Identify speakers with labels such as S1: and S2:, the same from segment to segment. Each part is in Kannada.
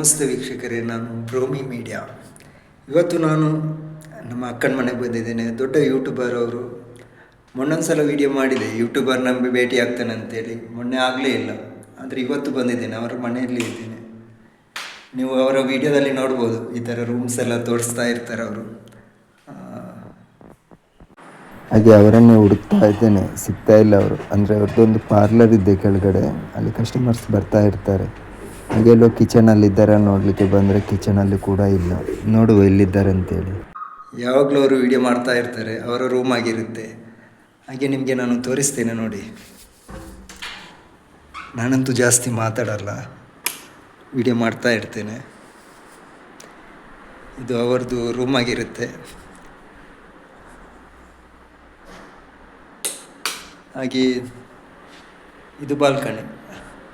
S1: ನಮಸ್ತೆ ವೀಕ್ಷಕರೇ, ನಾನು ಬ್ರೋಮಿ ಮೀಡಿಯಾ. ಇವತ್ತು ನಾನು ನಮ್ಮ ಅಕ್ಕನ ಮನೆಗೆ ಬಂದಿದ್ದೇನೆ. ದೊಡ್ಡ ಯೂಟ್ಯೂಬರ್ ಅವರು. ಮೊನ್ನೊಂದು ಸಲ ವೀಡಿಯೋ ಮಾಡಿದೆ, ಯೂಟ್ಯೂಬರ್ ನಂಬಿ ಭೇಟಿ ಆಗ್ತಾನೆ ಅಂತೇಳಿ. ಮೊನ್ನೆ ಆಗಲೇ ಇಲ್ಲ, ಆದರೆ ಇವತ್ತು ಬಂದಿದ್ದೇನೆ. ಅವರ ಮನೆಯಲ್ಲಿ ಇದ್ದೇನೆ. ನೀವು ಅವರ ವೀಡಿಯೋದಲ್ಲಿ ನೋಡ್ಬೋದು, ಈ ಥರ ರೂಮ್ಸ್ ಎಲ್ಲ ತೋರಿಸ್ತಾ ಇರ್ತಾರೆ ಅವರು.
S2: ಹಾಗೆ ಅವರನ್ನೇ ಹುಡುಕ್ತಾ ಇದ್ದೇನೆ, ಸಿಗ್ತಾ ಇಲ್ಲ ಅವರು. ಅಂದರೆ ಅವ್ರದ್ದೊಂದು ಪಾರ್ಲರ್ ಇದೆ ಕೆಳಗಡೆ, ಅಲ್ಲಿ ಕಸ್ಟಮರ್ಸ್ ಬರ್ತಾ ಇರ್ತಾರೆ. ಹಾಗೆ ಎಲ್ಲೋ ಕಿಚನಲ್ಲಿದ್ದಾರೆ ನೋಡಲಿಕ್ಕೆ ಬಂದರೆ ಕಿಚನಲ್ಲಿ ಕೂಡ ಇಲ್ಲ. ನೋಡುವ ಎಲ್ಲಿದ್ದಾರೆ ಅಂತೇಳಿ.
S1: ಯಾವಾಗಲೂ ಅವರು ವೀಡಿಯೋ ಮಾಡ್ತಾ ಇರ್ತಾರೆ, ಅವರ ರೂಮ್ ಆಗಿರುತ್ತೆ. ಹಾಗೆ ನಿಮಗೆ ನಾನು ತೋರಿಸ್ತೇನೆ ನೋಡಿ. ನಾನಂತೂ ಜಾಸ್ತಿ ಮಾತಾಡಲ್ಲ, ವೀಡಿಯೋ ಮಾಡ್ತಾ ಇರ್ತೇನೆ. ಇದು ಅವರದ್ದು ರೂಮ್ ಆಗಿರುತ್ತೆ. ಹಾಗೆ ಇದು ಬಾಲ್ಕನಿ.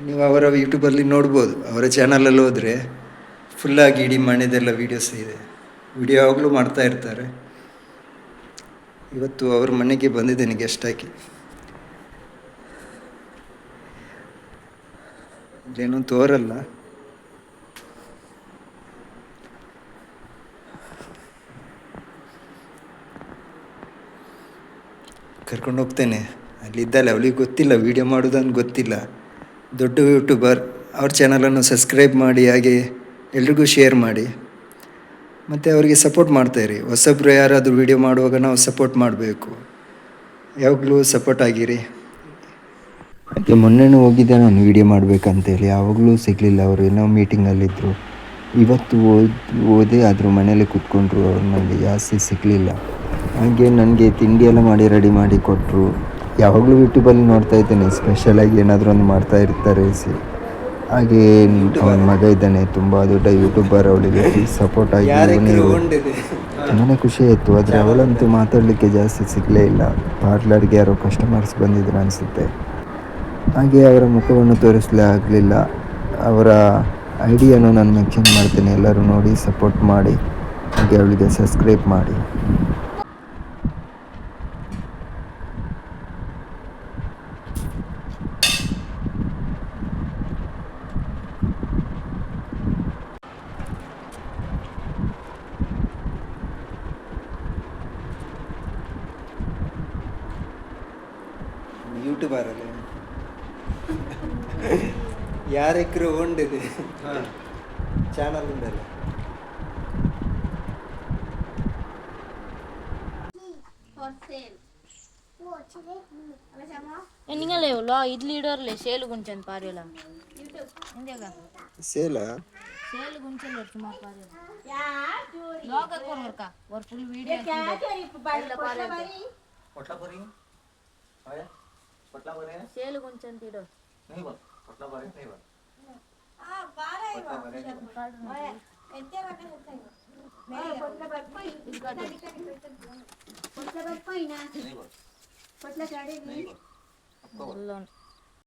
S1: ನೀವು ಅವರ ಯೂಟ್ಯೂಬಲ್ಲಿ ನೋಡ್ಬೋದು. ಅವರ ಚಾನಲಲ್ಲಿ ಹೋದರೆ ಫುಲ್ಲಾಗಿ ಇಡೀ ಮನೆಯದೆಲ್ಲ ವೀಡಿಯೋಸ್ ಇದೆ. ವಿಡಿಯೋ ಯಾವಾಗಲೂ ಮಾಡ್ತಾ ಇರ್ತಾರೆ. ಇವತ್ತು ಅವ್ರ ಮನೆಗೆ ಬಂದಿದ್ದೇನೆ ಗೆಸ್ಟ್ ಆಗಿ. ಇಲ್ಲೇನೂ ತೋರಲ್ಲ. ಕರ್ಕೊಂಡು ಹೋಗ್ತೇನೆ. ಅಲ್ಲಿದ್ದಲ್ಲ, ಅವಳಿಗೆ ಗೊತ್ತಿಲ್ಲ ವೀಡಿಯೋ ಮಾಡೋದಂತ ಗೊತ್ತಿಲ್ಲ. ದೊಡ್ಡ ಯೂಟ್ಯೂಬರ್. ಅವ್ರ ಚಾನಲನ್ನು ಸಬ್ಸ್ಕ್ರೈಬ್ ಮಾಡಿ, ಹಾಗೆ ಎಲ್ರಿಗೂ ಶೇರ್ ಮಾಡಿ. ಮತ್ತು ಅವರಿಗೆ ಸಪೋರ್ಟ್ ಮಾಡ್ತಾಯಿರಿ. ಹೊಸಬ್ರು ಯಾರಾದರೂ ವೀಡಿಯೋ ಮಾಡುವಾಗ ನಾವು ಸಪೋರ್ಟ್ ಮಾಡಬೇಕು. ಯಾವಾಗಲೂ ಸಪೋರ್ಟ್ ಆಗಿರಿ.
S2: ಹಾಗೆ ಮೊನ್ನೆನೂ ಹೋಗಿದ್ದೆ ನಾನು ವೀಡಿಯೋ ಮಾಡಬೇಕಂತೇಳಿ, ಯಾವಾಗಲೂ ಸಿಗಲಿಲ್ಲ. ಅವರು ಏನೋ ಮೀಟಿಂಗಲ್ಲಿದ್ದರು. ಇವತ್ತು ಓದಿ ಆದರೂ ಮನೇಲಿ ಕೂತ್ಕೊಂಡ್ರು. ಅವ್ರು ನನಗೆ ಜಾಸ್ತಿ ಸಿಗಲಿಲ್ಲ. ಹಾಗೆ ನನಗೆ ತಿಂಡಿ ಎಲ್ಲ ಮಾಡಿ ರೆಡಿ ಮಾಡಿ ಕೊಟ್ಟರು. ಯಾವಾಗಲೂ ಯೂಟ್ಯೂಬಲ್ಲಿ ನೋಡ್ತಾ ಇದ್ದೇನೆ, ಸ್ಪೆಷಲಾಗಿ ಏನಾದರೂ ಒಂದು ಮಾಡ್ತಾ ಇರ್ತಾರೆ. ಹಾಗೆ ಅವನ ಮಗ ಇದ್ದಾನೆ, ತುಂಬ ದೊಡ್ಡ ಯೂಟ್ಯೂಬರ್. ಅವಳಿಗೆ ಸಪೋರ್ಟ್ ಆಗಿ ತುಂಬಾ ಖುಷಿ ಆಯಿತು. ಆದರೆ ಅವಳಂತೂ ಮಾತಾಡಲಿಕ್ಕೆ ಜಾಸ್ತಿ ಸಿಗಲೇ ಇಲ್ಲ. ಪಾರ್ಲರ್ಗೆ ಯಾರೋ ಕಸ್ಟಮರ್ಸ್ ಬಂದಿದ್ರು ಅನಿಸುತ್ತೆ. ಹಾಗೆ ಅವರ ಮುಖವನ್ನು ತೋರಿಸಲೇ ಆಗಲಿಲ್ಲ. ಅವರ ಐಡಿಯನ್ನು ನಾನು ಮೆನ್ಷನ್ ಮಾಡ್ತೇನೆ, ಎಲ್ಲರೂ ನೋಡಿ ಸಪೋರ್ಟ್ ಮಾಡಿ. ಹಾಗೆ ಅವಳಿಗೆ ಸಬ್ಸ್ಕ್ರೈಬ್ ಮಾಡಿ.
S1: ಯೂಟ್ಯೂಬರಲ್ಲಿ ಯಾರೆಕ್ಕರೂ ಉಂಡಿದೆ channel ಉಂಡಲ್ಲ.
S3: ನಿಂಗಲೇ idli ಇಡೋರ್ಲೆ sale ಗುಂಚನ್ ಪಾರಿಯಲ್ಲ ಇಂದ್ಯಾಗ
S1: sale
S3: sale ಗುಂಚನ್ ಸುಮಾರು ಪಾರಿಯಲ್ಲ ಲೋಕ ಕೊರ್ಕ ವರ್ ಫುಲ್ ವಿಡಿಯೋ ಸೇಲು ಗುಂಚನ್ ಇಡೋ नहीं बोल पटला बारे नहीं बोल हां बारे ಎಂತೆ ರಕ ಹೋಗ್ತಾಯಿ ಮೇರೆ ಪಟ್ಲ ಬರ್ಪೈ इसका पटला ಬರ್ಪೈ ना नहीं बोल पटला गाड़ी नहीं बोल